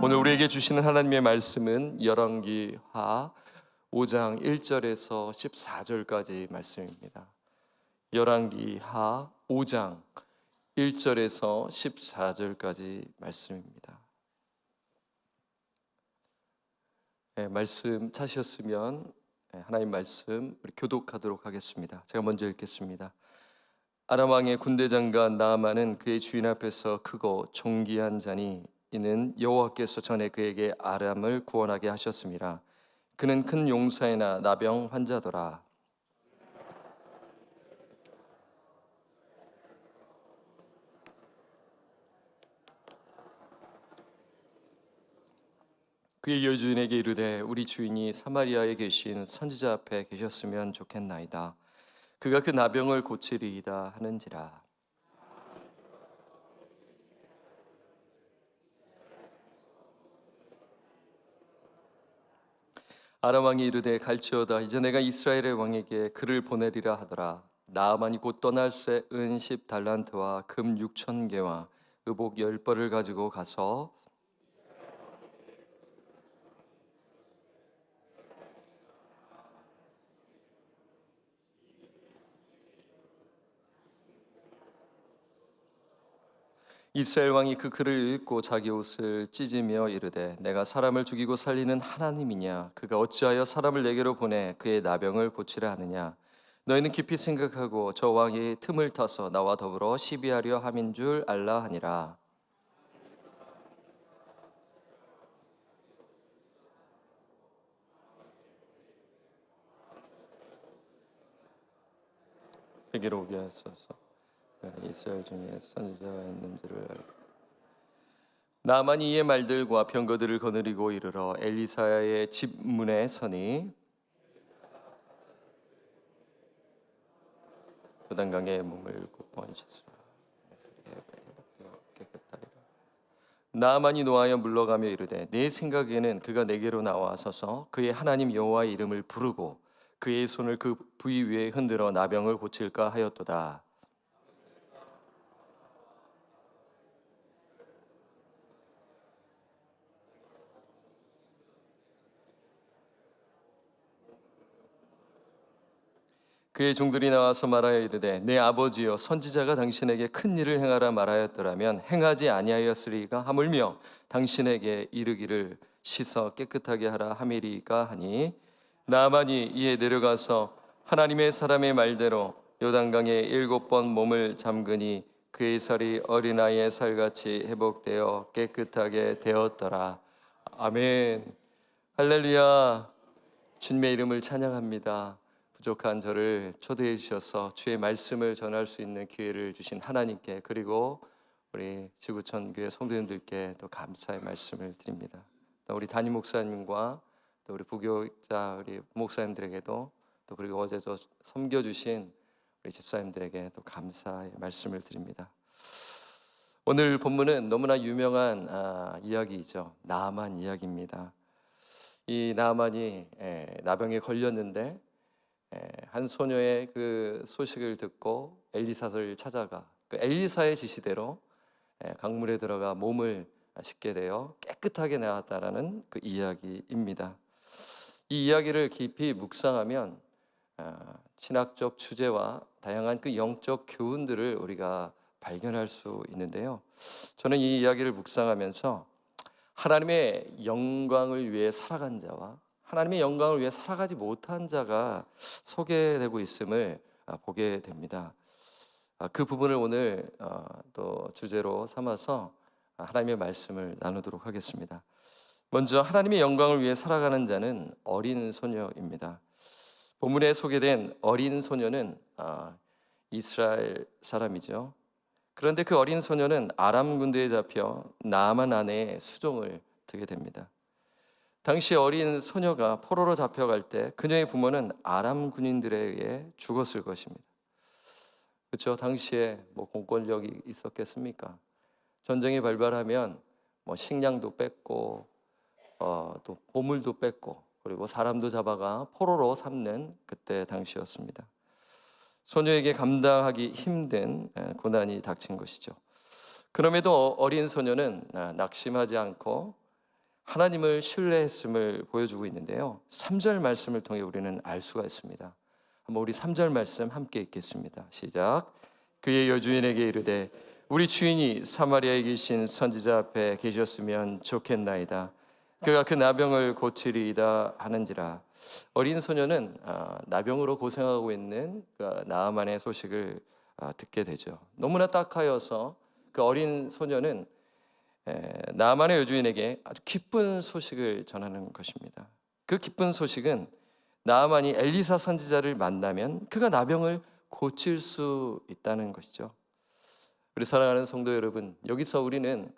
오늘 우리에게 주시는 하나님의 말씀은 열왕기하 5장 1절에서 14절까지 말씀입니다. 열왕기하 5장 1절에서 14절까지 말씀입니다. 말씀 찾으셨으면 하나님 말씀 우리 교독하도록 하겠습니다. 제가 먼저 읽겠습니다. 아람 왕의 군대 장관 나아만은 그의 주인 앞에서 크고 존귀한 자니 이는 여호와께서 전에 그에게 아람을 구원하게 하셨습니다. 그는 큰 용사이나 나병 환자더라. 그의 여주인에게 이르되 우리 주인이 사마리아에 계신 선지자 앞에 계셨으면 좋겠나이다. 그가 그 나병을 고치리이다 하는지라. 아람 왕이 이르되 갈지어다. 이제 내가 이스라엘의 왕에게 그를 보내리라 하더라. 나아만이 곧 떠날 새 은 10달란트와 금 6,000개와 의복 10벌을 가지고 가서 이스라엘 왕이 그 글을 읽고 자기 옷을 찢으며 이르되 내가 사람을 죽이고 살리는 하나님이냐? 그가 어찌하여 사람을 내게로 보내 그의 나병을 고치라 하느냐? 너희는 깊이 생각하고 저 왕이 틈을 타서 나와 더불어 시비하려 함인 줄 알라 하니라. 내게로 오게 하소서. 이스라엘 중에 선지자가 있는지를 알고. 나아만이 이의 말들과 병거들을 거느리고 이르러 엘리사의 집 문에 서니 요단강에 몸을 7번 씻으라. 깨끗하리라. 나아만이 노하여 물러가며 이르되 내 생각에는 그가 내게로 나와 서서 그의 하나님 여호와의 이름을 부르고 그의 손을 그 부위 위에 흔들어 나병을 고칠까 하였도다. 그의 종들이 나와서 말하여 이르되 내 아버지여 선지자가 당신에게 큰 일을 행하라 말하였더라면 행하지 아니하였으리까 하물며 당신에게 이르기를 씻어 깨끗하게 하라 함이리까 하니 나아만이 이에 내려가서 하나님의 사람의 말대로 요단강에 7번 몸을 잠그니 그의 살이 어린아이의 살같이 회복되어 깨끗하게 되었더라. 아멘. 할렐루야. 주님의 이름을 찬양합니다. 부족한 저를 초대해 주셔서 주의 말씀을 전할 수 있는 기회를 주신 하나님께, 그리고 우리 지구촌 교회 성도님들께 또 감사의 말씀을 드립니다. 또 우리 담임 목사님과 또 우리 부교육자 우리 목사님들에게도, 또 그리고 어제 저 섬겨주신 우리 집사님들에게 또 감사의 말씀을 드립니다. 오늘 본문은 너무나 유명한 이야기이죠. 나아만 이야기입니다. 이 나아만이 나병에 걸렸는데 한 소녀의 그 소식을 듣고 엘리사를 찾아가 그 엘리사의 지시대로 강물에 들어가 몸을 씻게 되어 깨끗하게 나왔다라는 그 이야기입니다. 이 이야기를 깊이 묵상하면 신학적 주제와 다양한 그 영적 교훈들을 우리가 발견할 수 있는데요. 저는 이 이야기를 묵상하면서 하나님의 영광을 위해 살아간 자와 하나님의 영광을 위해 살아가지 못한 자가 소개되고 있음을 보게 됩니다. 그 부분을 오늘 또 주제로 삼아서 하나님의 말씀을 나누도록 하겠습니다. 먼저 하나님의 영광을 위해 살아가는 자는 어린 소녀입니다. 본문에 소개된 어린 소녀는 이스라엘 사람이죠. 그런데 그 어린 소녀는 아람 군대에 잡혀 나아만 아내의 수종을 듣게 됩니다. 당시 어린 소녀가 포로로 잡혀갈 때 그녀의 부모는 아람 군인들에 의해 죽었을 것입니다. 그렇죠? 당시에 뭐 공권력이 있었겠습니까? 전쟁이 발발하면 뭐 식량도 뺏고 또 보물도 뺏고 그리고 사람도 잡아가 포로로 삼는 그때 당시였습니다. 소녀에게 감당하기 힘든 고난이 닥친 것이죠. 그럼에도 어린 소녀는 낙심하지 않고 하나님을 신뢰했음을 보여주고 있는데요. 3절 말씀을 통해 우리는 알 수가 있습니다. 한번 우리 3절 말씀 함께 읽겠습니다. 시작. 그의 여주인에게 이르되 우리 주인이 사마리아에 계신 선지자 앞에 계셨으면 좋겠나이다. 그가 그 나병을 고치리이다 하는지라. 어린 소녀는 나병으로 고생하고 있는 그 나아만의 소식을 듣게 되죠. 너무나 딱하여서 그 어린 소녀는 나아만의 여주인에게 아주 기쁜 소식을 전하는 것입니다. 그 기쁜 소식은 나아만이 엘리사 선지자를 만나면 그가 나병을 고칠 수 있다는 것이죠. 우리 사랑하는 성도 여러분, 여기서 우리는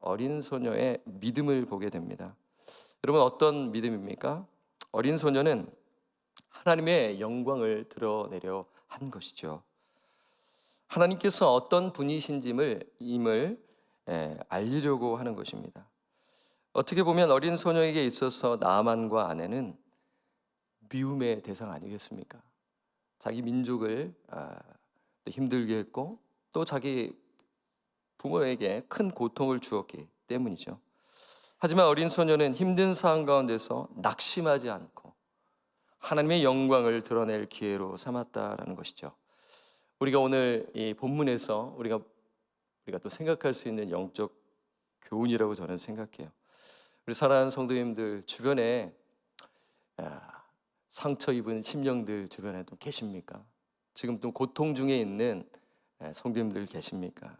어린 소녀의 믿음을 보게 됩니다. 여러분, 어떤 믿음입니까? 어린 소녀는 하나님의 영광을 드러내려 한 것이죠. 하나님께서 어떤 분이신지임을 알리려고 하는 것입니다. 어떻게 보면 어린 소녀에게 있어서 나아만과 아내는 미움의 대상 아니겠습니까? 자기 민족을 힘들게 했고 또 자기 부모에게 큰 고통을 주었기 때문이죠. 하지만 어린 소녀는 힘든 상황 가운데서 낙심하지 않고 하나님의 영광을 드러낼 기회로 삼았다라는 것이죠. 우리가 오늘 이 본문에서 우리가 또 생각할 수 있는 영적 교훈이라고 저는 생각해요. 우리 사랑하는 성도님들 주변에 상처 입은 심령들 주변에 또 계십니까? 지금 또 고통 중에 있는 성도님들 계십니까?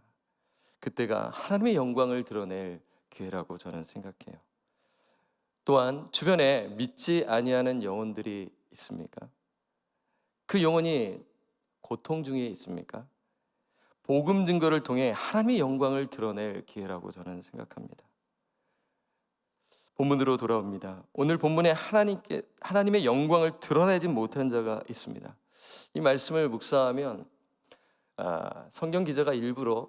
그때가 하나님의 영광을 드러낼 기회라고 저는 생각해요. 또한 주변에 믿지 아니하는 영혼들이 있습니까? 그 영혼이 고통 중에 있습니까? 복음 증거를 통해 하나님의 영광을 드러낼 기회라고 저는 생각합니다. 본문으로 돌아옵니다. 오늘 본문에 하나님의 영광을 드러내지 못한 자가 있습니다. 이 말씀을 묵상하면 성경 기자가 일부러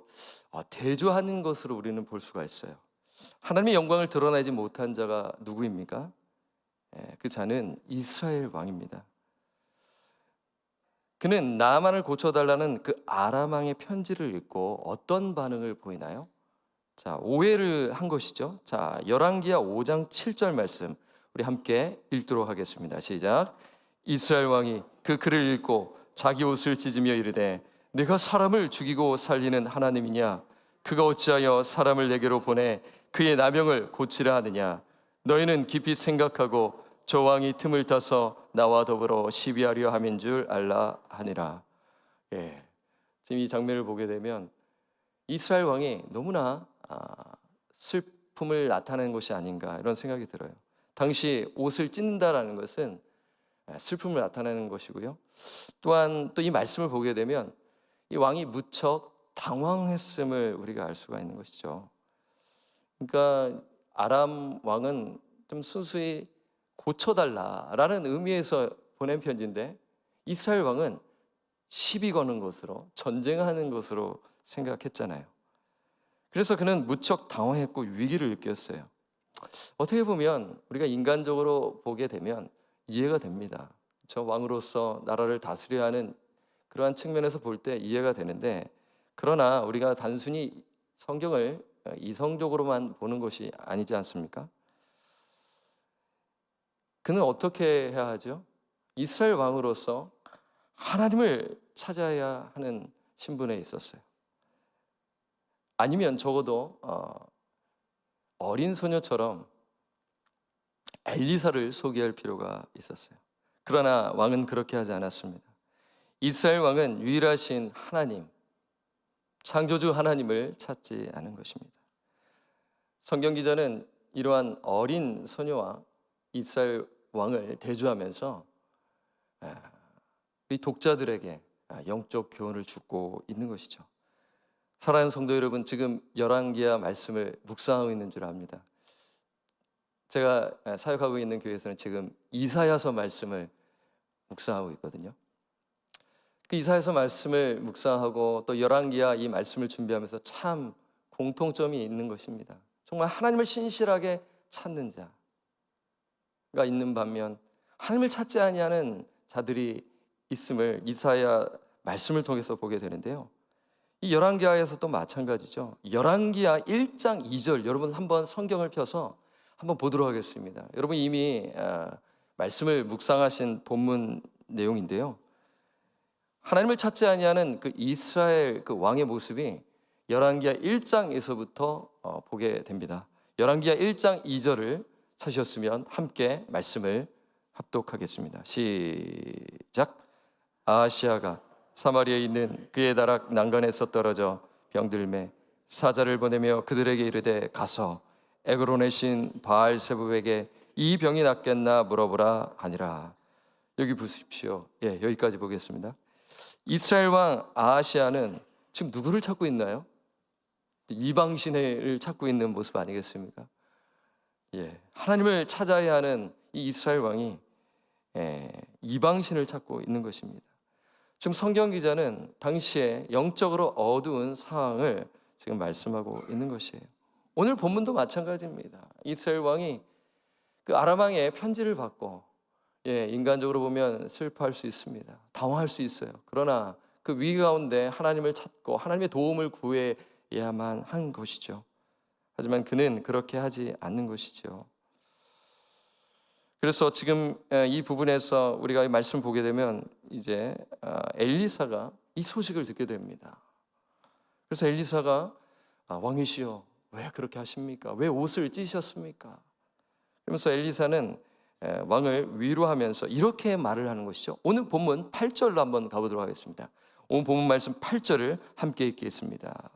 대조하는 것으로 우리는 볼 수가 있어요. 하나님의 영광을 드러내지 못한 자가 누구입니까? 그 자는 이스라엘 왕입니다. 그는 나아만을 고쳐달라는 그 아람 왕의 편지를 읽고 어떤 반응을 보이나요? 자, 오해를 한 것이죠. 자, 열왕기하 5장 7절 말씀 우리 함께 읽도록 하겠습니다. 시작. 이스라엘 왕이 그 글을 읽고 자기 옷을 찢으며 이르되 내가 사람을 죽이고 살리는 하나님이냐? 그가 어찌하여 사람을 내게로 보내 그의 나병을 고치라 하느냐? 너희는 깊이 생각하고 저 왕이 틈을 타서 나와 더불어 시비하려 함인 줄 알라 하니라. 지금 이 장면을 보게 되면 이스라엘 왕이 너무나 슬픔을 나타내는 것이 아닌가 이런 생각이 들어요. 당시 옷을 찢는다라는 것은 슬픔을 나타내는 것이고요. 또한 또 이 말씀을 보게 되면 이 왕이 무척 당황했음을 우리가 알 수가 있는 것이죠. 그러니까 아람 왕은 좀 순수히 고쳐달라라는 의미에서 보낸 편지인데 이스라엘 왕은 시비 거는 것으로 전쟁하는 것으로 생각했잖아요. 그래서 그는 무척 당황했고 위기를 느꼈어요. 어떻게 보면 우리가 인간적으로 보게 되면 이해가 됩니다. 저 왕으로서 나라를 다스려야 하는 그러한 측면에서 볼 때 이해가 되는데, 그러나 우리가 단순히 성경을 이성적으로만 보는 것이 아니지 않습니까? 그는 어떻게 해야 하죠? 이스라엘 왕으로서 하나님을 찾아야 하는 신분에 있었어요. 아니면 적어도 어린 소녀처럼 엘리사를 소개할 필요가 있었어요. 그러나 왕은 그렇게 하지 않았습니다. 이스라엘 왕은 유일하신 하나님, 창조주 하나님을 찾지 않은 것입니다. 성경 기자는 이러한 어린 소녀와 이스라엘 왕을 대조하면서 우리 독자들에게 영적 교훈을 주고 있는 것이죠. 사랑하는 성도 여러분, 지금 열왕기하 말씀을 묵상하고 있는 줄 압니다. 제가 사역하고 있는 교회에서는 지금 이사야서 말씀을 묵상하고 있거든요. 그 이사야서 말씀을 묵상하고 또 열왕기하 이 말씀을 준비하면서 참 공통점이 있는 것입니다. 정말 하나님을 신실하게 찾는 자가 있는 반면 하나님을 찾지 아니하는 자들이 있음을 이사야 말씀을 통해서 보게 되는데요. 이 열왕기하에서도 마찬가지죠. 열왕기하 1장 2절 여러분 한번 성경을 펴서 한번 보도록 하겠습니다. 여러분 이미 말씀을 묵상하신 본문 내용인데요. 하나님을 찾지 아니하는 그 이스라엘 그 왕의 모습이 열왕기하 1장에서부터 보게 됩니다. 열왕기하 1장 2절을 찾으셨으면 함께 말씀을 합독하겠습니다. 시작. 아하시아가 사마리아에 있는 그의 다락 난간에서 떨어져 병들매 사자를 보내며 그들에게 이르되 가서 에그론의 신 바알세붑에게 이 병이 낫겠나 물어보라 하니라. 여기 보십시오. 여기까지 보겠습니다. 이스라엘 왕 아하시아는 지금 누구를 찾고 있나요? 이방신을 찾고 있는 모습 아니겠습니까? 하나님을 찾아야 하는 이 이스라엘 왕이 이방신을 찾고 있는 것입니다. 지금 성경 기자는 당시에 영적으로 어두운 상황을 지금 말씀하고 있는 것이에요. 오늘 본문도 마찬가지입니다. 이스라엘 왕이 그 아람 왕의 편지를 받고 인간적으로 보면 슬퍼할 수 있습니다. 당황할 수 있어요. 그러나 그 위기 가운데 하나님을 찾고 하나님의 도움을 구해야만 한 것이죠. 하지만 그는 그렇게 하지 않는 것이죠. 그래서 지금 이 부분에서 우리가 이 말씀 보게 되면 이제 엘리사가 이 소식을 듣게 됩니다. 그래서 엘리사가 왕이시여 왜 그렇게 하십니까? 왜 옷을 찢으셨습니까? 그러면서 엘리사는 왕을 위로하면서 이렇게 말을 하는 것이죠. 오늘 본문 8절로 한번 가보도록 하겠습니다. 오늘 본문 말씀 8절을 함께 읽겠습니다.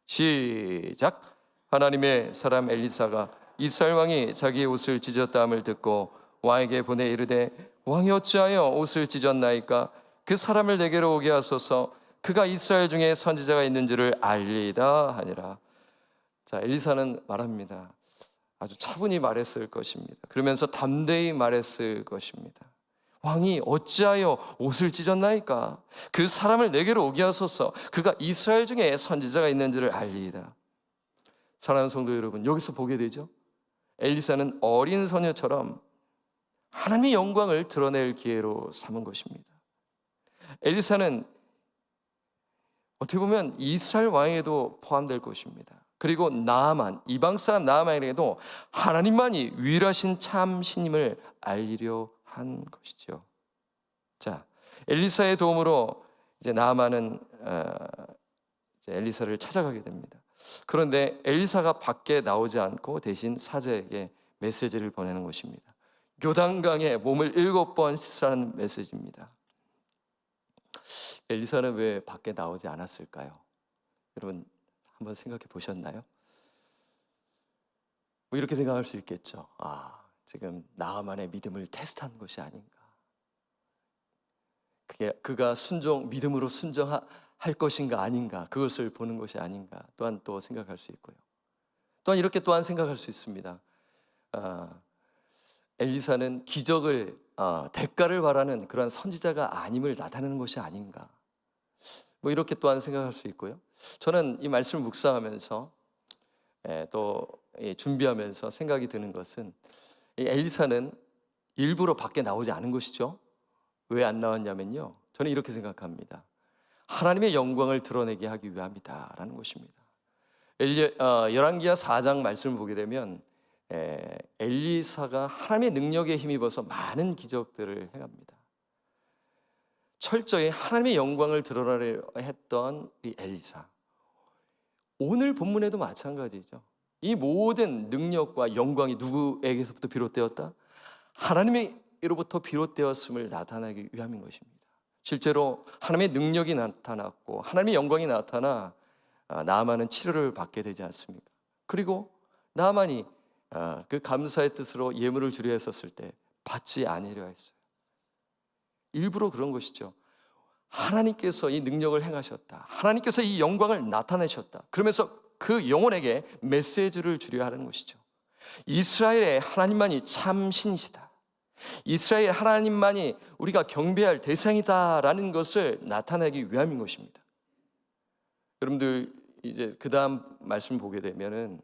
시작. 하나님의 사람 엘리사가 이스라엘 왕이 자기의 옷을 찢었다함을 듣고 왕에게 보내 이르되 왕이 어찌하여 옷을 찢었나이까? 그 사람을 내게로 오게 하소서. 그가 이스라엘 중에 선지자가 있는 줄을 알리이다 하니라. 자, 엘리사는 말합니다. 아주 차분히 말했을 것입니다. 그러면서 담대히 말했을 것입니다. 왕이 어찌하여 옷을 찢었나이까? 그 사람을 내게로 오게 하소서. 그가 이스라엘 중에 선지자가 있는 줄을 알리이다. 사랑하는 성도 여러분, 여기서 보게 되죠. 엘리사는 어린 소녀처럼 하나님의 영광을 드러낼 기회로 삼은 것입니다. 엘리사는 어떻게 보면 이스라엘 왕에도 포함될 것입니다. 그리고 나아만, 이방 사람 나아만에게도 하나님만이 유일하신 참 신임을 알리려 한 것이죠. 자, 엘리사의 도움으로 이제 나아만은 이제 엘리사를 찾아가게 됩니다. 그런데 엘리사가 밖에 나오지 않고 대신 사자에게 메시지를 보내는 것입니다. 요단강에 몸을 7번 씻으라는 메시지입니다. 엘리사는 왜 밖에 나오지 않았을까요? 여러분 한번 생각해 보셨나요? 뭐 이렇게 생각할 수 있겠죠. 지금 나아만의 믿음을 테스트한 것이 아닌가. 그가 믿음으로 순종할 것인가 아닌가, 그것을 보는 것이 아닌가 또한 또 생각할 수 있고요. 또한 이렇게 또한 생각할 수 있습니다. 엘리사는 기적을 대가를 바라는 그러한 선지자가 아님을 나타내는 것이 아닌가, 뭐 이렇게 또한 생각할 수 있고요. 저는 이 말씀을 묵상하면서 또 준비하면서 생각이 드는 것은 이 엘리사는 일부러 밖에 나오지 않은 것이죠. 왜 안 나왔냐면요, 저는 이렇게 생각합니다. 하나님의 영광을 드러내게 하기 위함이다라는 것입니다. 열왕기하 4장 말씀을 보게 되면 엘리사가 하나님의 능력에 힘입어서 많은 기적들을 행합니다. 철저히 하나님의 영광을 드러내려 했던 이 엘리사, 오늘 본문에도 마찬가지죠. 이 모든 능력과 영광이 누구에게서부터 비롯되었다? 하나님으로부터 비롯되었음을 나타내기 위함인 것입니다. 실제로 하나님의 능력이 나타났고 하나님의 영광이 나타나 나아만은 치료를 받게 되지 않습니까? 그리고 나아만이 그 감사의 뜻으로 예물을 주려 했었을 때 받지 아니려 했어요. 일부러 그런 것이죠. 하나님께서 이 능력을 행하셨다, 하나님께서 이 영광을 나타내셨다, 그러면서 그 영혼에게 메시지를 주려 하는 것이죠. 이스라엘의 하나님만이 참 신이시다, 이스라엘 하나님만이 우리가 경배할 대상이다라는 것을 나타내기 위함인 것입니다. 여러분들 이제 그 다음 말씀 보게 되면은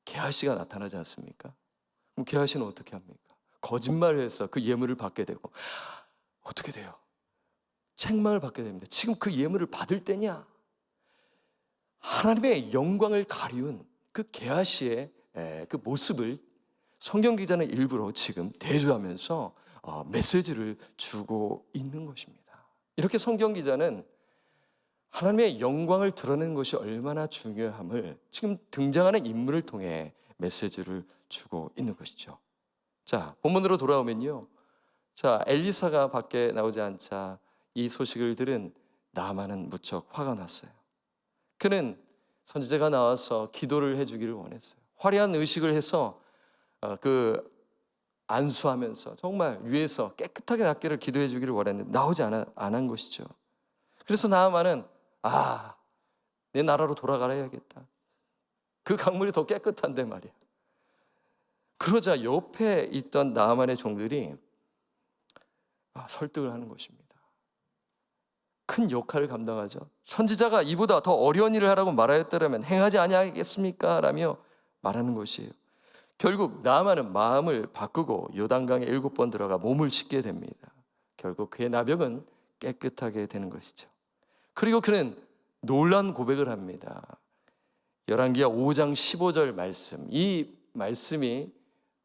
게하시가 나타나지 않습니까? 그럼 게하시는 어떻게 합니까? 거짓말을 해서 그 예물을 받게 되고 어떻게 돼요? 책망을 받게 됩니다. 지금 그 예물을 받을 때냐? 하나님의 영광을 가리운 그 게하시의 그 모습을 성경 기자는 일부러 지금 대조하면서 메시지를 주고 있는 것입니다. 이렇게 성경 기자는 하나님의 영광을 드러내는 것이 얼마나 중요함을 지금 등장하는 인물을 통해 메시지를 주고 있는 것이죠. 자, 본문으로 돌아오면요. 자, 엘리사가 밖에 나오지 않자 이 소식을 들은 나아만은 무척 화가 났어요. 그는 선지자가 나와서 기도를 해주기를 원했어요. 화려한 의식을 해서 안수하면서 정말 위에서 깨끗하게 낫기를 기도해 주기를 원했는데 나오지 안 한 것이죠. 그래서 나아만은 내 나라로 돌아가라 해야겠다. 그 강물이 더 깨끗한데 말이야. 그러자 옆에 있던 나아만의 종들이 설득을 하는 것입니다. 큰 역할을 감당하죠. 선지자가 이보다 더 어려운 일을 하라고 말하였더라면 행하지 아니하겠습니까? 라며 말하는 것이에요. 결국 나아만은 마음을 바꾸고 요단강에 7번 들어가 몸을 씻게 됩니다. 결국 그의 나병은 깨끗하게 되는 것이죠. 그리고 그는 놀라운 고백을 합니다. 열왕기하 5장 15절 말씀, 이 말씀이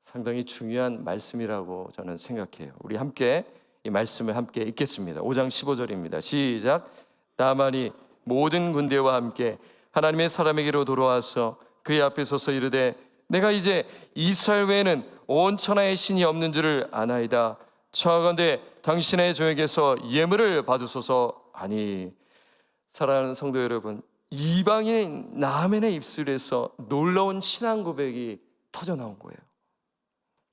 상당히 중요한 말씀이라고 저는 생각해요. 우리 함께 이 말씀을 함께 읽겠습니다. 5장 15절입니다. 시작. 나아만이 모든 군대와 함께 하나님의 사람에게로 돌아와서 그의 앞에 서서 이르되 내가 이제 이스라엘 외에는 온 천하에 신이 없는 줄을 아나이다. 청하건대 당신의 종에게서 예물을 받으소서 하니. 사랑하는 성도 여러분, 이방인 나아만의 입술에서 놀라운 신앙 고백이 터져 나온 거예요.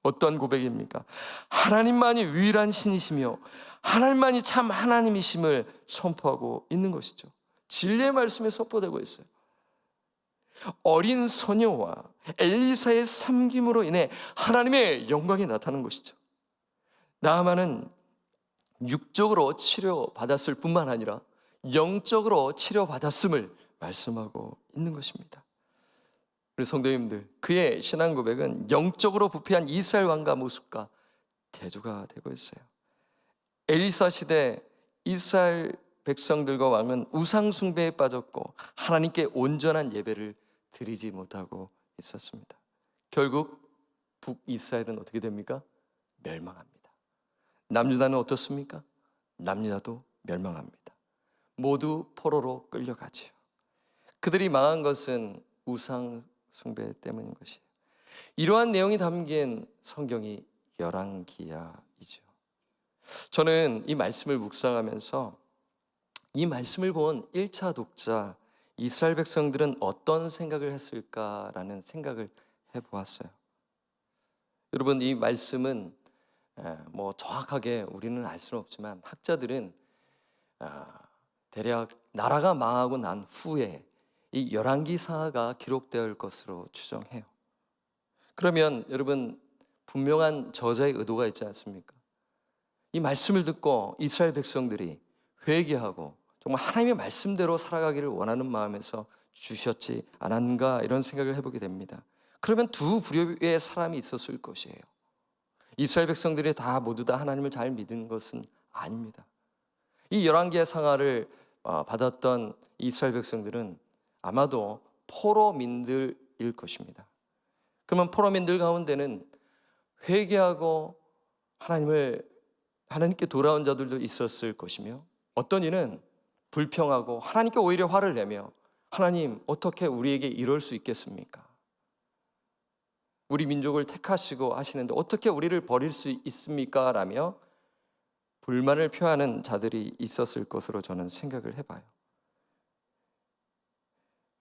어떤 고백입니까? 하나님만이 유일한 신이시며 하나님만이 참 하나님이심을 선포하고 있는 것이죠. 진리의 말씀에 선포되고 있어요. 어린 소녀와 엘리사의 섬김으로 인해 하나님의 영광이 나타나는 것이죠. 나아만은 육적으로 치료받았을 뿐만 아니라 영적으로 치료받았음을 말씀하고 있는 것입니다. 우리 성도님들, 그의 신앙 고백은 영적으로 부패한 이스라엘 왕과 모습과 대조가 되고 있어요. 엘리사 시대 이스라엘 백성들과 왕은 우상 숭배에 빠졌고 하나님께 온전한 예배를 드리지 못하고 있었습니다. 결국 북이스라엘은 어떻게 됩니까? 멸망합니다. 남유다는 어떻습니까? 남유다도 멸망합니다. 모두 포로로 끌려가지요. 그들이 망한 것은 우상 숭배 때문인 것이에요. 이러한 내용이 담긴 성경이 열왕기하이죠. 저는 이 말씀을 묵상하면서 이 말씀을 본 1차 독자 이스라엘 백성들은 어떤 생각을 했을까라는 생각을 해보았어요. 여러분, 이 말씀은 정확하게 우리는 알 수는 없지만 학자들은 대략 나라가 망하고 난 후에 이 열왕기사가 기록될 것으로 추정해요. 그러면 여러분, 분명한 저자의 의도가 있지 않습니까? 이 말씀을 듣고 이스라엘 백성들이 회개하고 정말 하나님의 말씀대로 살아가기를 원하는 마음에서 주셨지 않았는가, 이런 생각을 해보게 됩니다. 그러면 두 부류의 사람이 있었을 것이에요. 이스라엘 백성들이 모두 다 하나님을 잘 믿은 것은 아닙니다. 이 열왕기의 상하를 받았던 이스라엘 백성들은 아마도 포로민들일 것입니다. 그러면 포로민들 가운데는 회개하고 하나님께 돌아온 자들도 있었을 것이며, 어떤 이는 불평하고 하나님께 오히려 화를 내며 하나님, 어떻게 우리에게 이럴 수 있겠습니까? 우리 민족을 택하시고 하시는데 어떻게 우리를 버릴 수 있습니까? 라며 불만을 표하는 자들이 있었을 것으로 저는 생각을 해봐요.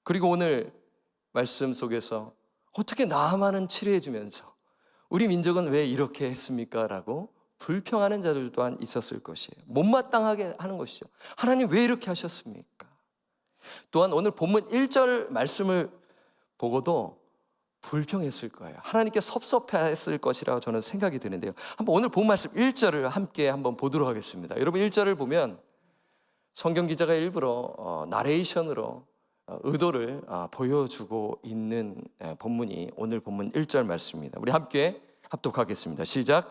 그리고 오늘 말씀 속에서 어떻게 나아만은 치료해주면서 우리 민족은 왜 이렇게 했습니까? 라고 불평하는 자들 또한 있었을 것이에요. 못마땅하게 하는 것이죠. 하나님 왜 이렇게 하셨습니까? 또한 오늘 본문 1절 말씀을 보고도 불평했을 거예요. 하나님께 섭섭했을 것이라고 저는 생각이 드는데요. 한번 오늘 본 말씀 1절을 함께 한번 보도록 하겠습니다. 여러분, 1절을 보면 성경 기자가 일부러 나레이션으로 의도를 보여주고 있는 본문이 오늘 본문 1절 말씀입니다. 우리 함께 합독하겠습니다. 시작.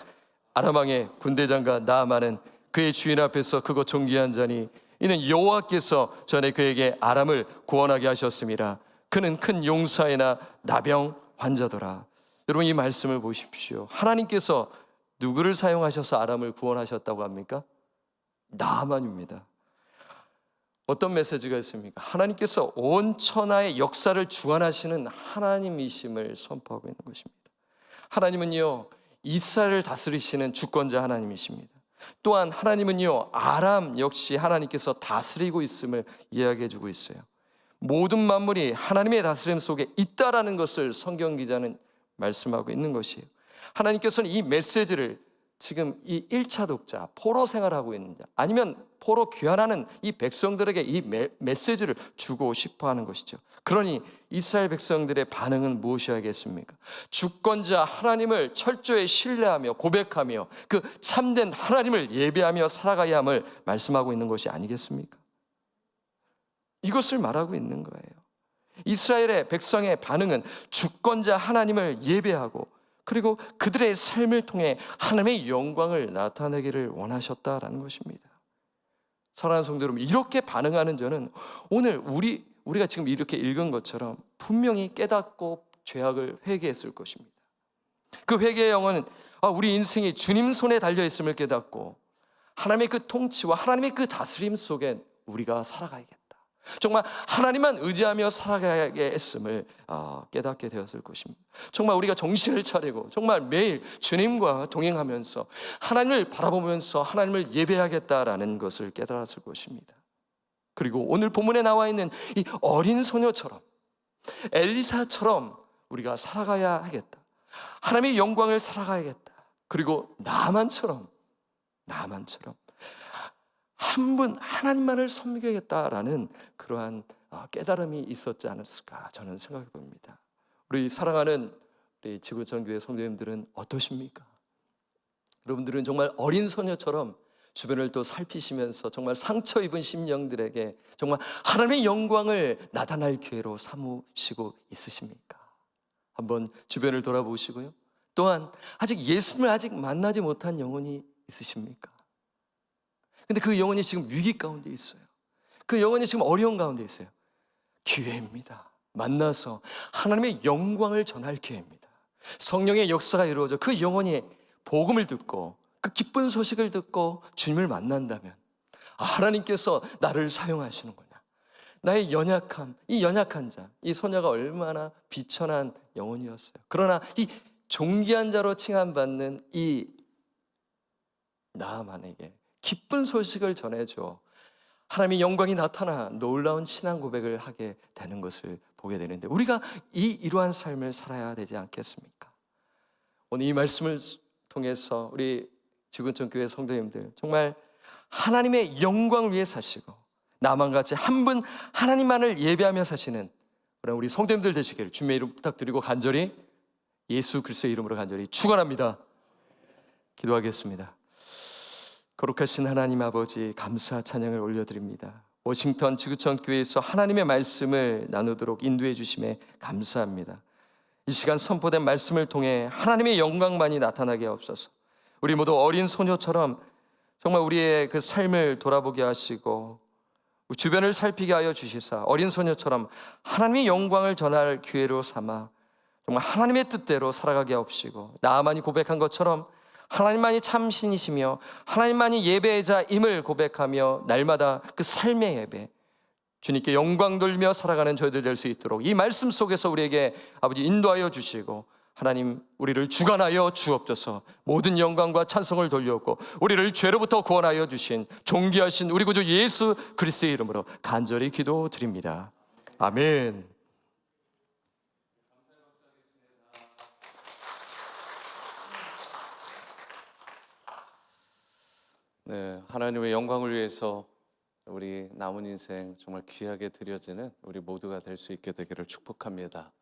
아람왕의 군대장과 나아만은 그의 주인 앞에서 크고 존귀한 자니 이는 여호와께서 전에 그에게 아람을 구원하게 하셨습니다. 그는 큰 용사이나 나병 환자더라. 여러분, 이 말씀을 보십시오. 하나님께서 누구를 사용하셔서 아람을 구원하셨다고 합니까? 나아만입니다. 어떤 메시지가 있습니까? 하나님께서 온 천하의 역사를 주관하시는 하나님이심을 선포하고 있는 것입니다. 하나님은요, 이스라엘을 다스리시는 주권자 하나님이십니다. 또한 하나님은요, 아람 역시 하나님께서 다스리고 있음을 이야기해 주고 있어요. 모든 만물이 하나님의 다스림 속에 있다라는 것을 성경 기자는 말씀하고 있는 것이에요. 하나님께서는 이 메시지를 지금 이 1차 독자, 포로 생활하고 있는 자, 아니면 포로 귀환하는 이 백성들에게 이 메시지를 주고 싶어 하는 것이죠. 그러니 이스라엘 백성들의 반응은 무엇이어야겠습니까? 주권자 하나님을 철저히 신뢰하며 고백하며 그 참된 하나님을 예배하며 살아가야 함을 말씀하고 있는 것이 아니겠습니까? 이것을 말하고 있는 거예요. 이스라엘의 백성의 반응은 주권자 하나님을 예배하고 그리고 그들의 삶을 통해 하나님의 영광을 나타내기를 원하셨다라는 것입니다. 사랑하는 성도 여러분, 이렇게 반응하는 저는 오늘 우리가 지금 이렇게 읽은 것처럼 분명히 깨닫고 죄악을 회개했을 것입니다. 그 회개의 영혼은 우리 인생이 주님 손에 달려있음을 깨닫고 하나님의 그 통치와 하나님의 그 다스림 속에 우리가 살아가야겠다, 정말 하나님만 의지하며 살아가야게 했음을 깨닫게 되었을 것입니다. 정말 우리가 정신을 차리고 정말 매일 주님과 동행하면서 하나님을 바라보면서 하나님을 예배하겠다라는 것을 깨달았을 것입니다. 그리고 오늘 본문에 나와 있는 이 어린 소녀처럼 엘리사처럼 우리가 살아가야 하겠다, 하나님의 영광을 살아가야겠다. 그리고 나만처럼 한 분 하나님만을 섬기겠다라는 그러한 깨달음이 있었지 않았을까 저는 생각해 봅니다. 우리 사랑하는 우리 지구촌 교회 성도님들은 어떠십니까? 여러분들은 정말 어린 소녀처럼 주변을 또 살피시면서 정말 상처 입은 심령들에게 정말 하나님의 영광을 나타날 기회로 삼으시고 있으십니까? 한번 주변을 돌아보시고요. 또한 아직 예수님을 만나지 못한 영혼이 있으십니까? 근데 그 영혼이 지금 위기 가운데 있어요. 그 영혼이 지금 어려운 가운데 있어요. 기회입니다. 만나서 하나님의 영광을 전할 기회입니다. 성령의 역사가 이루어져 그 영혼이 복음을 듣고 그 기쁜 소식을 듣고 주님을 만난다면 하나님께서 나를 사용하시는구나. 나의 연약함, 이 연약한 자, 이 소녀가 얼마나 비천한 영혼이었어요. 그러나 이 존귀한 자로 칭함받는 이 나아만에게 기쁜 소식을 전해줘 하나님의 영광이 나타나 놀라운 신앙 고백을 하게 되는 것을 보게 되는데, 우리가 이러한 삶을 살아야 되지 않겠습니까? 오늘 이 말씀을 통해서 우리 지구촌 교회 성도님들 정말 하나님의 영광을 위해 사시고 나만 같이 한 분 하나님만을 예배하며 사시는 그런 우리 성도님들 되시기를 주님의 이름 부탁드리고 간절히 예수 그리스도의 이름으로 간절히 축원합니다. 기도하겠습니다. 거룩하신 하나님 아버지, 감사 찬양을 올려드립니다. 워싱턴 지구촌 교회에서 하나님의 말씀을 나누도록 인도해 주심에 감사합니다. 이 시간 선포된 말씀을 통해 하나님의 영광만이 나타나게 하옵소서. 우리 모두 어린 소녀처럼 정말 우리의 그 삶을 돌아보게 하시고 주변을 살피게 하여 주시사 어린 소녀처럼 하나님의 영광을 전할 기회로 삼아 정말 하나님의 뜻대로 살아가게 하옵시고, 나아만이 고백한 것처럼 하나님만이 참 신이시며 하나님만이 예배의 자임을 고백하며 날마다 그 삶의 예배, 주님께 영광 돌리며 살아가는 저희들 될 수 있도록 이 말씀 속에서 우리에게 아버지 인도하여 주시고, 하나님 우리를 주관하여 주옵소서. 모든 영광과 찬송을 돌려오고 우리를 죄로부터 구원하여 주신 존귀하신 우리 구주 예수 그리스도의 이름으로 간절히 기도드립니다. 아멘. 네, 하나님의 영광을 위해서 우리 남은 인생 정말 귀하게 드려지는 우리 모두가 될 수 있게 되기를 축복합니다.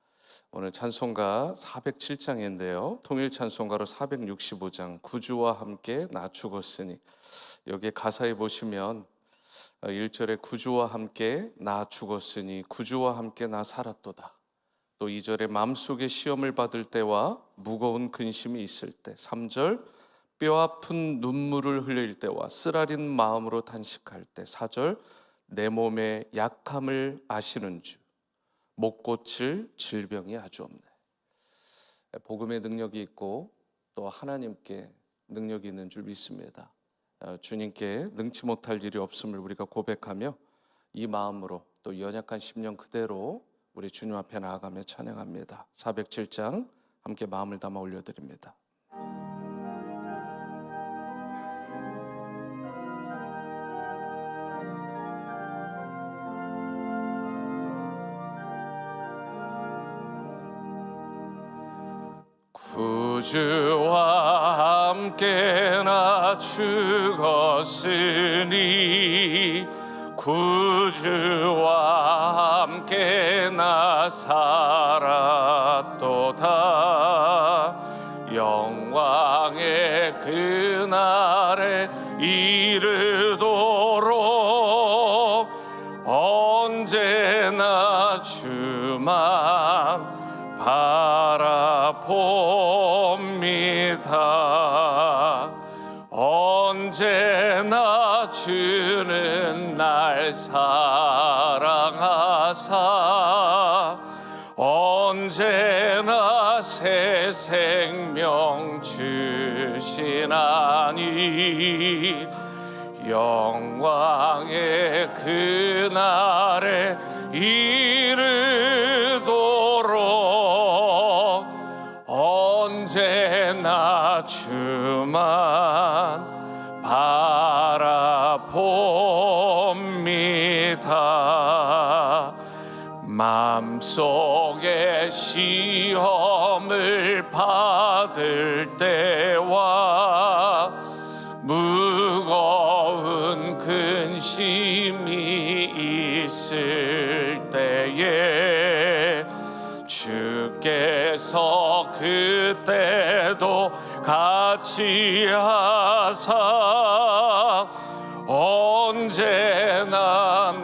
오늘 찬송가 407장인데요 통일 찬송가로 465장 구주와 함께 나 죽었으니, 여기에 가사에 보시면 1절에 구주와 함께 나 죽었으니 구주와 함께 나 살았도다. 또 2절에 마음속에 시험을 받을 때와 무거운 근심이 있을 때, 3절 뼈아픈 눈물을 흘릴 때와 쓰라린 마음으로 탄식할 때, 4절 내 몸의 약함을 아시는 주 못 고칠 질병이 아주 없네. 복음의 능력이 있고 또 하나님께 능력이 있는 줄 믿습니다. 주님께 능치 못할 일이 없음을 우리가 고백하며 이 마음으로 또 연약한 심령 그대로 우리 주님 앞에 나아가며 찬양합니다. 407장 함께 마음을 담아 올려드립니다. 구주와 함께 나 죽었으니 구주와 함께 나 살았도다. 영광의 그날에 이르도록 언제나 주만 바라봅니다. 언제나 주는 날 사랑하사 언제나 새 생명 주시나니 영광의 그날에 이르도록 언제나 주만 바라봅니다. 마음속에 시험을 받을 때와 무거운 근심이 있을 때에 주께서 그때도 같이 하사 언제나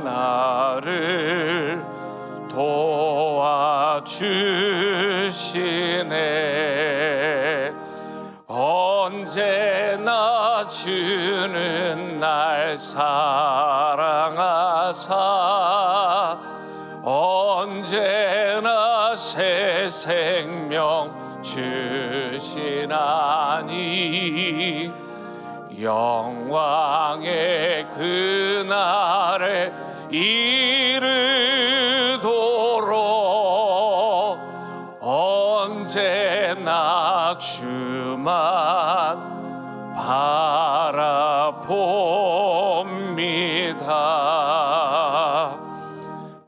나를 도와주시네. 언제나 주는 날 사랑하사 언제나 새 생명 주시나니 영광의 그날에 이르도록 언제나 주만 바라봅니다.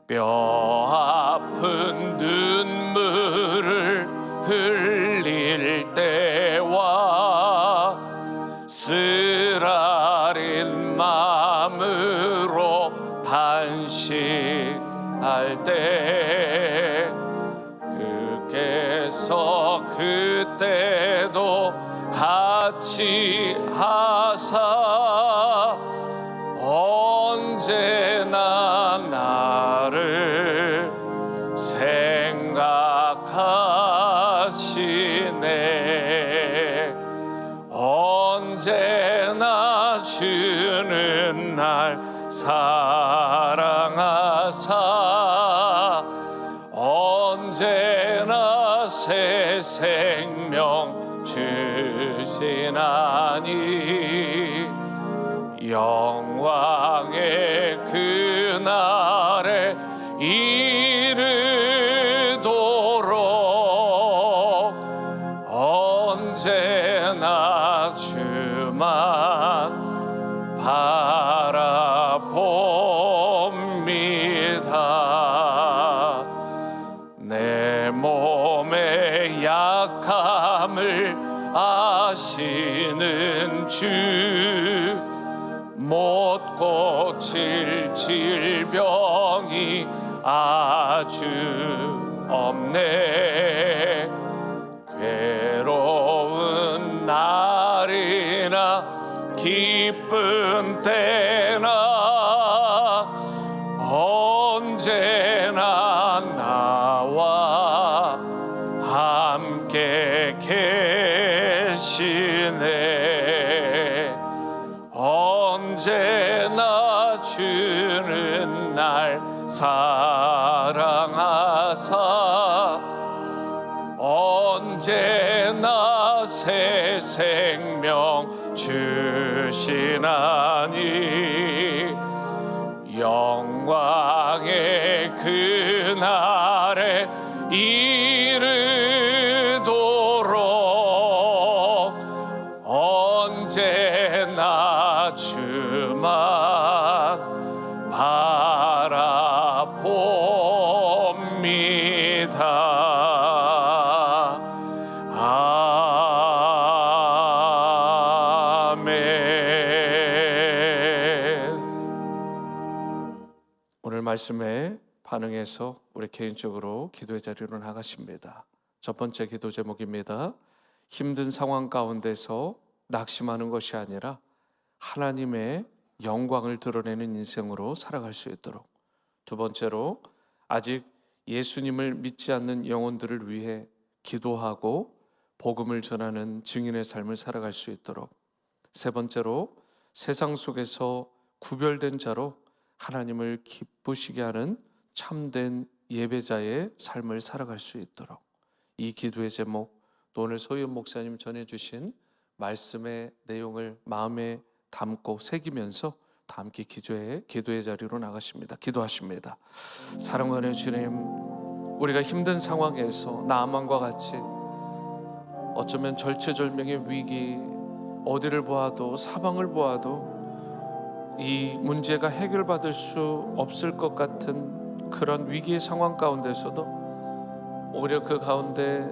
뼈 아픈 눈물을 흘릴 때와 쓰라린 마음으로 단식할 때 주께서 그때도 같이 하사 언제나 나를 생각하시네. 언제나 주는 날 사랑하사 언제나 새 생명 주시나니 영광의 그날에 이르도록 언제나 주만 바라봅니다. 내 몸의 약함을 아시는 주 못 고칠 질병이 아주 없네. 괴로운 날이나 기쁜 때나 언제나 나와 함께 계시네. 언제나 주는 날 사랑하사 언제나 새 생명 주시나니 영광의 그날에 이르도록 언제나 주만 바라봅니다. 아멘. 오늘 말씀에 반응해서 우리 개인적으로 기도의 자리로 나가십니다. 첫 번째 기도 제목입니다. 힘든 상황 가운데서 낙심하는 것이 아니라 하나님의 영광을 드러내는 인생으로 살아갈 수 있도록. 두 번째로 아직 예수님을 믿지 않는 영혼들을 위해 기도하고 복음을 전하는 증인의 삶을 살아갈 수 있도록. 세 번째로 세상 속에서 구별된 자로 하나님을 기쁘시게 하는 참된 예배자의 삶을 살아갈 수 있도록. 이 기도의 제목, 또 오늘 소희연 목사님 전해주신 말씀의 내용을 마음에 담고 새기면서 다 함께 기도의 자리로 나가십니다. 기도하십니다. 사랑하는 주님, 우리가 힘든 상황에서 나아만과 같이 어쩌면 절체절명의 위기, 어디를 보아도 사방을 보아도 이 문제가 해결받을 수 없을 것 같은 그런 위기의 상황 가운데서도 오히려 그 가운데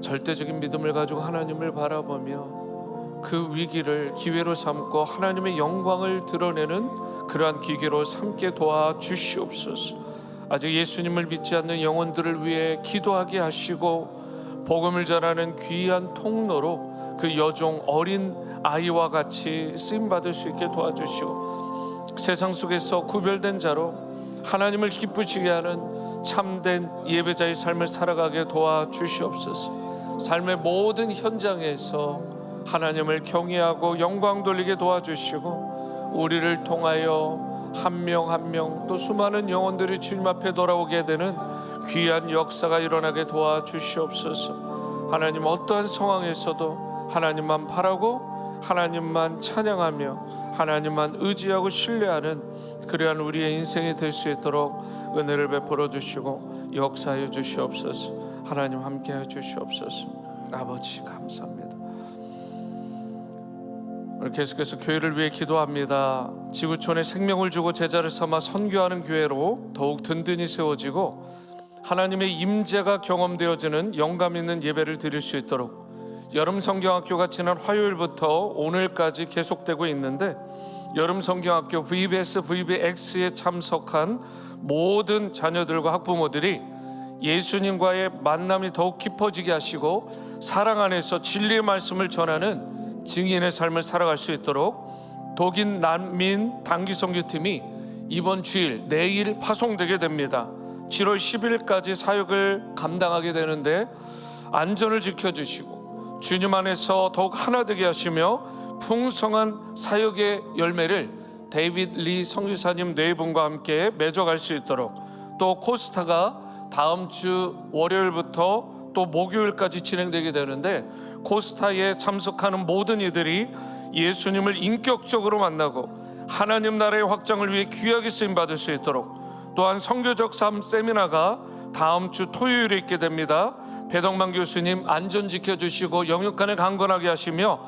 절대적인 믿음을 가지고 하나님을 바라보며 그 위기를 기회로 삼고 하나님의 영광을 드러내는 그러한 기회로 삼게 도와주시옵소서. 아직 예수님을 믿지 않는 영혼들을 위해 기도하게 하시고 복음을 전하는 귀한 통로로 그 여종 어린 아이와 같이 쓰임받을 수 있게 도와주시고 세상 속에서 구별된 자로 하나님을 기쁘시게 하는 참된 예배자의 삶을 살아가게 도와주시옵소서. 삶의 모든 현장에서 하나님을 경외하고 영광 돌리게 도와주시고 우리를 통하여 한 명 한 명 또 수많은 영혼들이 주님 앞에 돌아오게 되는 귀한 역사가 일어나게 도와주시옵소서. 하나님 어떠한 상황에서도 하나님만 바라고 하나님만 찬양하며 하나님만 의지하고 신뢰하는 그러한 우리의 인생이 될 수 있도록 은혜를 베풀어 주시고 역사해 주시옵소서. 하나님 함께해 주시옵소서. 아버지 감사합니다. 오늘 계속해서 교회를 위해 기도합니다. 지구촌에 생명을 주고 제자를 삼아 선교하는 교회로 더욱 든든히 세워지고 하나님의 임재가 경험되어지는 영감 있는 예배를 드릴 수 있도록 여름 성경학교가 지난 화요일부터 오늘까지 계속되고 있는데 여름 성경학교 VBS, VBX에 참석한 모든 자녀들과 학부모들이 예수님과의 만남이 더욱 깊어지게 하시고 사랑 안에서 진리의 말씀을 전하는 증인의 삶을 살아갈 수 있도록 독일 난민 단기 선교팀이 이번 주일 내일 파송되게 됩니다. 7월 10일까지 사역을 감당하게 되는데 안전을 지켜주시고 주님 안에서 더욱 하나 되게 하시며 풍성한 사역의 열매를 데이빗 리 선교사님 네 분과 함께 맺어갈 수 있도록, 또 코스타가 다음 주 월요일부터 또 목요일까지 진행되게 되는데 코스타에 참석하는 모든 이들이 예수님을 인격적으로 만나고 하나님 나라의 확장을 위해 귀하게 쓰임받을 수 있도록, 또한 선교적 삶 세미나가 다음 주 토요일에 있게 됩니다. 배덕만 교수님 안전 지켜주시고 영육간을 강건하게 하시며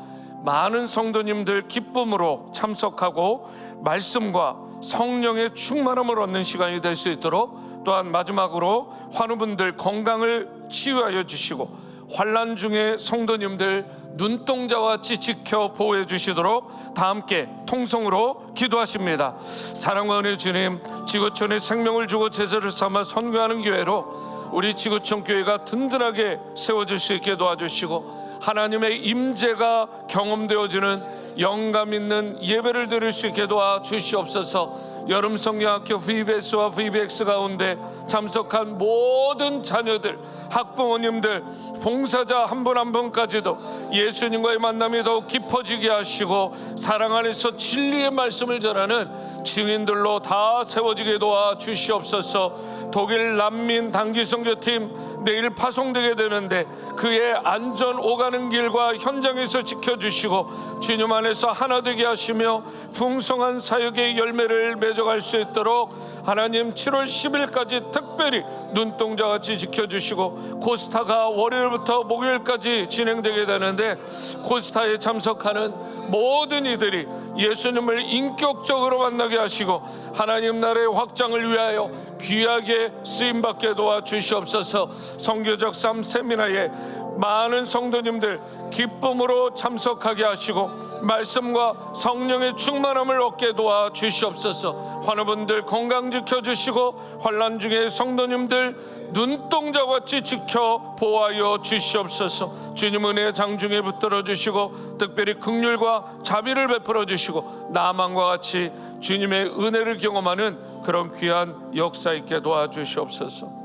많은 성도님들 기쁨으로 참석하고 말씀과 성령의 충만함을 얻는 시간이 될 수 있도록, 또한 마지막으로 환우분들 건강을 치유하여 주시고 환난 중에 성도님들 눈동자와 같이 지켜 보호해 주시도록 다 함께 통성으로 기도하십니다. 사랑과 은혜 주님, 지구촌에 생명을 주고 제자를 삼아 선교하는 교회로 우리 지구촌 교회가 든든하게 세워질 수 있게 도와주시고 하나님의 임재가 경험되어지는 영감 있는 예배를 드릴 수 있게 도와주시옵소서. 여름 성경학교 VBS와 VBX 가운데 참석한 모든 자녀들, 학부모님들, 봉사자 한 분 한 분까지도 예수님과의 만남이 더욱 깊어지게 하시고 사랑 안에서 진리의 말씀을 전하는 증인들로 다 세워지게 도와주시옵소서. 독일 난민 단기 선교팀 내일 파송되게 되는데 그의 안전 오가는 길과 현장에서 지켜주시고 주님 안에서 하나 되게 하시며 풍성한 사역의 열매를 맺어갈 수 있도록 하나님 7월 10일까지 특별히 눈동자같이 지켜주시고, 코스타가 월요일부터 목요일까지 진행되게 되는데 코스타에 참석하는 모든 이들이 예수님을 인격적으로 만나게 하시고 하나님 나라의 확장을 위하여 귀하게 쓰임받게 도와주시옵소서. 선교적 삶 세미나에 많은 성도님들 기쁨으로 참석하게 하시고 말씀과 성령의 충만함을 얻게 도와주시옵소서. 환우분들 건강 지켜주시고 환난 중에 성도님들 눈동자같이 지켜 보호하여 주시옵소서. 주님 은혜 장중에 붙들어 주시고 특별히 긍휼과 자비를 베풀어 주시고 나만과 같이 주님의 은혜를 경험하는 그런 귀한 역사 있게 도와주시옵소서.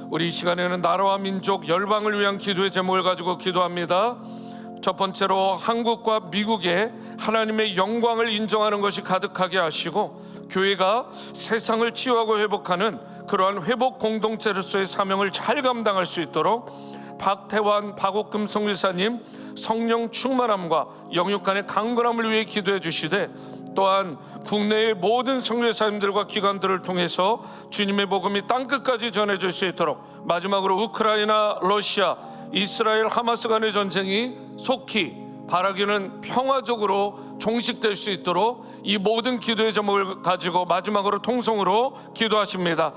우리 이 시간에는 나라와 민족 열방을 위한 기도의 제목을 가지고 기도합니다. 첫 번째로 한국과 미국에 하나님의 영광을 인정하는 것이 가득하게 하시고 교회가 세상을 치유하고 회복하는 그러한 회복 공동체로서의 사명을 잘 감당할 수 있도록 박태환 박옥금 성교사님 성령 충만함과 영육간의 강건함을 위해 기도해 주시되, 또한 국내의 모든 선교사님들과 기관들을 통해서 주님의 복음이 땅끝까지 전해질 수 있도록, 마지막으로 우크라이나, 러시아, 이스라엘, 하마스 간의 전쟁이 속히 바라기는 평화적으로 종식될 수 있도록 이 모든 기도의 제목을 가지고 마지막으로 통성으로 기도하십니다.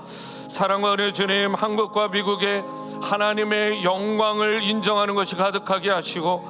사랑과 은혜 주님, 한국과 미국에 하나님의 영광을 인정하는 것이 가득하게 하시고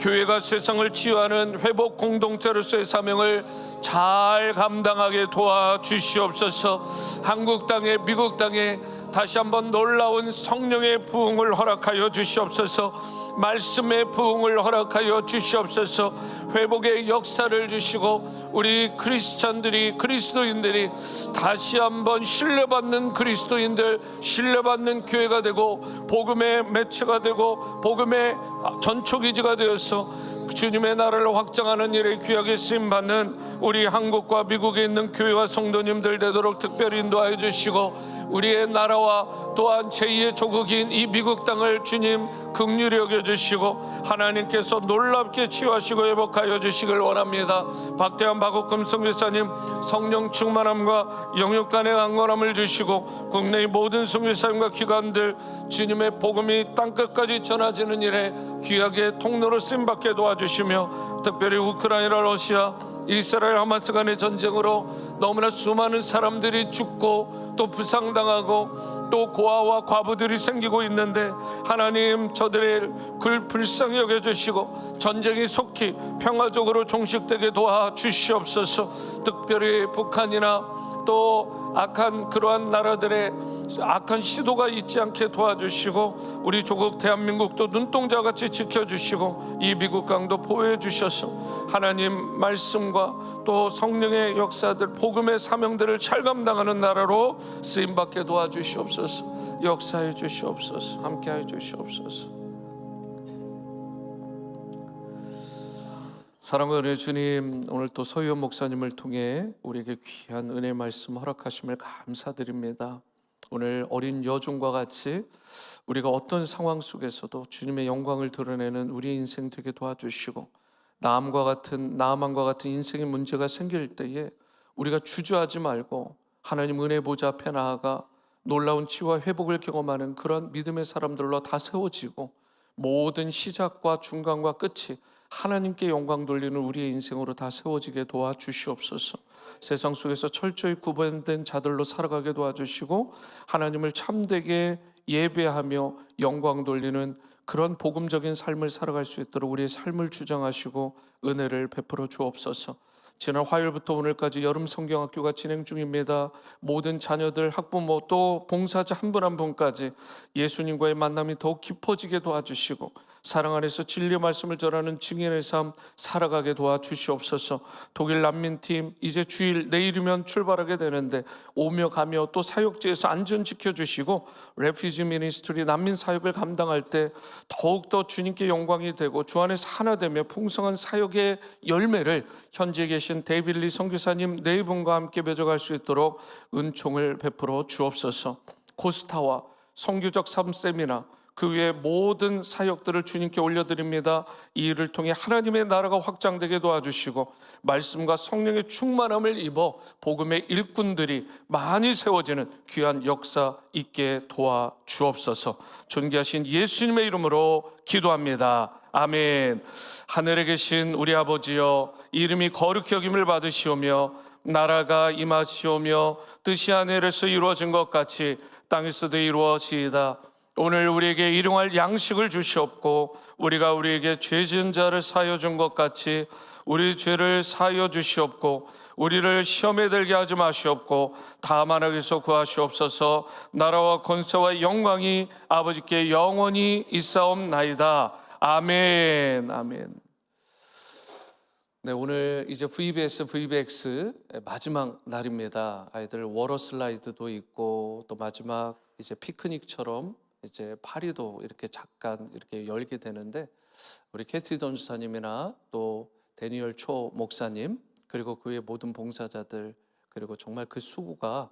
교회가 세상을 치유하는 회복 공동체로서의 사명을 잘 감당하게 도와주시옵소서. 한국 땅에 미국 땅에 다시 한번 놀라운 성령의 부흥을 허락하여 주시옵소서. 말씀의 부흥을 허락하여 주시옵소서. 회복의 역사를 주시고 우리 크리스찬들이, 그리스도인들이 다시 한번 신뢰받는 그리스도인들, 신뢰받는 교회가 되고 복음의 매체가 되고 복음의 전초기지가 되어서 주님의 나라를 확장하는 일에 귀하게 쓰임받는 우리 한국과 미국에 있는 교회와 성도님들 되도록 특별히 인도하여 주시고, 우리의 나라와 또한 제2의 조국인 이 미국 땅을 주님 긍휼히 여겨주시고 하나님께서 놀랍게 치유하시고 회복하여 주시길 원합니다. 박태환 박옥금 선교사님 성령 충만함과 영육간의 강건함을 주시고 국내의 모든 선교사님과 기관들 주님의 복음이 땅끝까지 전해지는 일에 귀하게 통로로 쓰임받게 도와주시며, 특별히 우크라이나, 러시아, 이스라엘, 하마스 간의 전쟁으로 너무나 수많은 사람들이 죽고 또 부상당하고 또 고아와 과부들이 생기고 있는데 하나님 저들의 불쌍히 여겨주시고 전쟁이 속히 평화적으로 종식되게 도와주시옵소서. 특별히 북한이나 또 악한 그러한 나라들의 악한 시도가 있지 않게 도와주시고 우리 조국 대한민국도 눈동자같이 지켜주시고 이 미국 강도 보호해 주셔서 하나님 말씀과 또 성령의 역사들, 복음의 사명들을 잘 감당하는 나라로 쓰임받게 도와주시옵소서. 역사해 주시옵소서. 함께해 주시옵소서. 사랑과 은혜 주님, 오늘 또 서유원 목사님을 통해 우리에게 귀한 은혜 말씀 허락하심을 감사드립니다. 오늘 어린 여종과 같이 우리가 어떤 상황 속에서도 주님의 영광을 드러내는 우리의 인생 되게 도와주시고, 나만과 같은 인생의 문제가 생길 때에 우리가 주저하지 말고 하나님 은혜 보좌 앞에 나아가 놀라운 치유와 회복을 경험하는 그런 믿음의 사람들로 다 세워지고 모든 시작과 중간과 끝이 하나님께 영광 돌리는 우리의 인생으로 다 세워지게 도와주시옵소서. 세상 속에서 철저히 구분된 자들로 살아가게 도와주시고 하나님을 참되게 예배하며 영광 돌리는 그런 복음적인 삶을 살아갈 수 있도록 우리의 삶을 주장하시고 은혜를 베풀어 주옵소서. 지난 화요일부터 오늘까지 여름 성경학교가 진행 중입니다. 모든 자녀들, 학부모 또 봉사자 한 분 한 분까지 예수님과의 만남이 더욱 깊어지게 도와주시고 사랑 안에서 진리의 말씀을 전하는 증인의 삶 살아가게 도와주시옵소서. 독일 난민팀 이제 주일 내일이면 출발하게 되는데 오며 가며 또 사역지에서 안전 지켜주시고 레피지 미니스트리 난민 사역을 감당할 때 더욱더 주님께 영광이 되고 주 안에서 하나 되며 풍성한 사역의 열매를 현지에 계신 데이빌리 선교사님 네 분과 함께 맺어갈 수 있도록 은총을 베풀어 주옵소서. 코스타와 선교적 3세미나 그 외의 모든 사역들을 주님께 올려드립니다. 이 일을 통해 하나님의 나라가 확장되게 도와주시고 말씀과 성령의 충만함을 입어 복음의 일꾼들이 많이 세워지는 귀한 역사 있게 도와주옵소서. 존귀하신 예수님의 이름으로 기도합니다. 아멘. 하늘에 계신 우리 아버지여, 이름이 거룩히 여김을 받으시오며 나라가 임하시오며 뜻이 하늘에서 이루어진 것 같이 땅에서도 이루어지이다. 오늘 우리에게 일용할 양식을 주시옵고 우리가 우리에게 죄 지은 자를 사하여 준 것 같이 우리 죄를 사하여 주시옵고 우리를 시험에 들게 하지 마시옵고 다만 악에서 구하시옵소서. 나라와 권세와 영광이 아버지께 영원히 있사옵나이다. 아멘. 아멘. 네, 오늘 이제 VBS, VBX 마지막 날입니다. 아이들 워러 슬라이드도 있고 또 마지막 이제 피크닉처럼 이제 파리도 이렇게 잠깐 이렇게 열게 되는데 우리 캐티 전사님이나 또 데니얼 초 목사님 그리고 그 외 모든 봉사자들 그리고 정말 그 수고가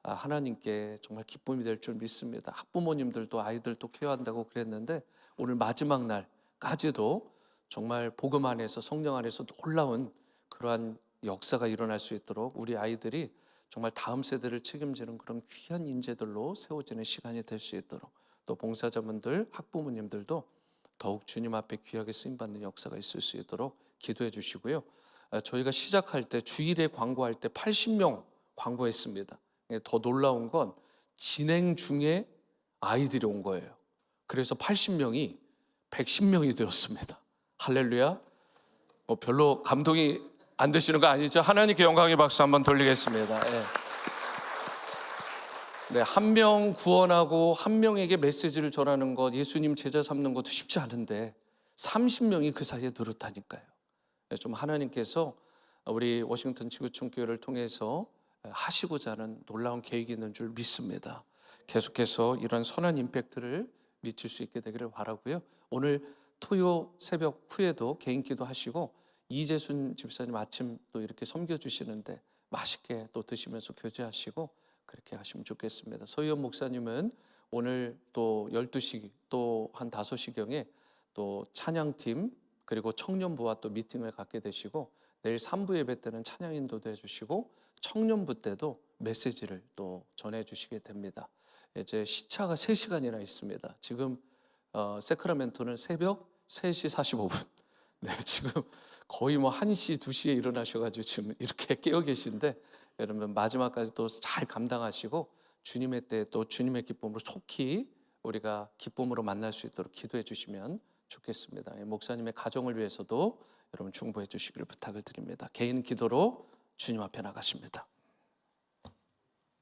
하나님께 정말 기쁨이 될 줄 믿습니다. 학부모님들도 아이들도 케어한다고 그랬는데 오늘 마지막 날까지도 정말 복음 안에서 성령 안에서 놀라운 그러한 역사가 일어날 수 있도록 우리 아이들이 정말 다음 세대를 책임지는 그런 귀한 인재들로 세워지는 시간이 될 수 있도록 또 봉사자분들, 학부모님들도 더욱 주님 앞에 귀하게 쓰임받는 역사가 있을 수 있도록 기도해 주시고요. 저희가 시작할 때 주일에 광고할 때 80명 광고했습니다. 더 놀라운 건 진행 중에 아이들이 온 거예요. 그래서 80명이 110명이 되었습니다. 할렐루야. 별로 감동이 안 되시는 거 아니죠? 하나님께 영광의 박수 한번 돌리겠습니다. 네, 한 명 구원하고 한 명에게 메시지를 전하는 것, 예수님 제자 삼는 것도 쉽지 않은데 30명이 그 사이에 늘었다니까요. 좀 하나님께서 우리 워싱턴 지구촌 교회를 통해서 하시고자 하는 놀라운 계획이 있는 줄 믿습니다. 계속해서 이런 선한 임팩트를 미칠 수 있게 되기를 바라고요. 오늘 토요 새벽 후에도 개인 기도 하시고 이재순 집사님 아침 또 이렇게 섬겨주시는데 맛있게 또 드시면서 교제하시고 그렇게 하시면 좋겠습니다. 서희원 목사님은 오늘 또 12시 또 한 5시경에 또 찬양팀 그리고 청년부와 또 미팅을 갖게 되시고 내일 3부 예배 때는 찬양 인도도 해주시고 청년부 때도 메시지를 또 전해주시게 됩니다. 이제 시차가 3시간이나 있습니다. 지금 세크라멘토는 새벽 3시 45분. 네, 지금 거의 뭐 1시, 2시에 일어나셔가지고 지금 이렇게 깨어 계신데 여러분 마지막까지 또 잘 감당하시고 주님의 때 또 주님의 기쁨으로 속히 우리가 기쁨으로 만날 수 있도록 기도해 주시면 좋겠습니다. 목사님의 가정을 위해서도 여러분 중보해 주시기를 부탁을 드립니다. 개인 기도로 주님 앞에 나가십니다.